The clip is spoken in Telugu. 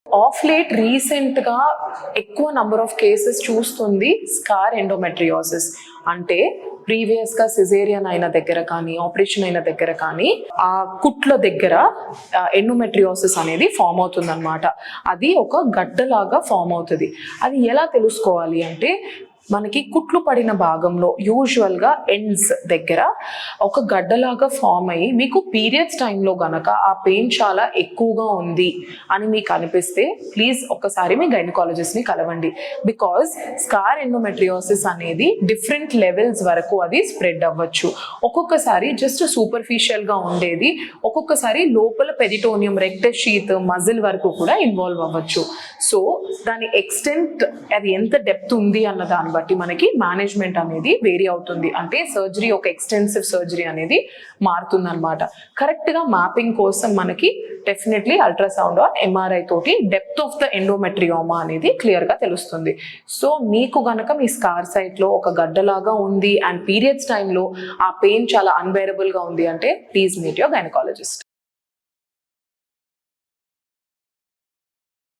ఆఫ్ లేట్ రీసెంట్గా ఎక్కువ నంబర్ ఆఫ్ కేసెస్ చూస్తుంది స్కార్ ఎండోమెట్రియోసిస్. అంటే ప్రీవియస్గా సిజేరియన్ అయిన దగ్గర కానీ ఆపరేషన్ అయిన దగ్గర కానీ ఆ కుట్ల దగ్గర ఎండోమెట్రియోసిస్ అనేది ఫామ్ అవుతుంది అనమాట. అది ఒక గడ్డలాగా ఫామ్ అవుతుంది. అది ఎలా తెలుసుకోవాలి అంటే మనకి కుట్లు పడిన భాగంలో యూజువల్గా ఎండ్స్ దగ్గర ఒక గడ్డలాగా ఫామ్ అయ్యి మీకు పీరియడ్స్ టైంలో గనక ఆ పెయిన్ చాలా ఎక్కువగా ఉంది అని మీకు అనిపిస్తే ప్లీజ్ ఒక్కసారి మీ గైనకాలజిస్ట్ని కలవండి. బికాజ్ స్కార్ ఎండోమెట్రియోసిస్ అనేది డిఫరెంట్ లెవెల్స్ వరకు అది స్ప్రెడ్ అవ్వచ్చు. ఒక్కొక్కసారి జస్ట్ సూపర్ఫిషియల్గా ఉండేది ఒక్కొక్కసారి లోపల పెరిటోనియం, రెక్టస్ షీత్, మజిల్ వరకు కూడా ఇన్వాల్వ్ అవ్వచ్చు. సో దాని ఎక్స్టెంట్ అది ఎంత డెప్త్ ఉంది అన్న దాని బట్టి మనకి మేనేజ్మెంట్ అనేది వేరీ అవుతుంది. అంటే సర్జరీ ఒక ఎక్స్టెన్సివ్ సర్జరీ అనేది మారుతుంది అనమాట. కరెక్ట్గా మ్యాపింగ్ కోసం మనకి డెఫినెట్లీ అల్ట్రాసౌండ్ ఆర్ ఎంఆర్ఐ తోటి డెప్త్ ఆఫ్ ద ఎండోమెట్రియోమా అనేది క్లియర్గా తెలుస్తుంది. సో మీకు గనక మీ స్కార్ సైట్లో ఒక గడ్డలాగా ఉంది అండ్ పీరియడ్స్ టైంలో ఆ పెయిన్ చాలా అన్బేరబుల్గా ఉంది అంటే ప్లీజ్ మీట్ యువర్ గైనకాలజిస్ట్.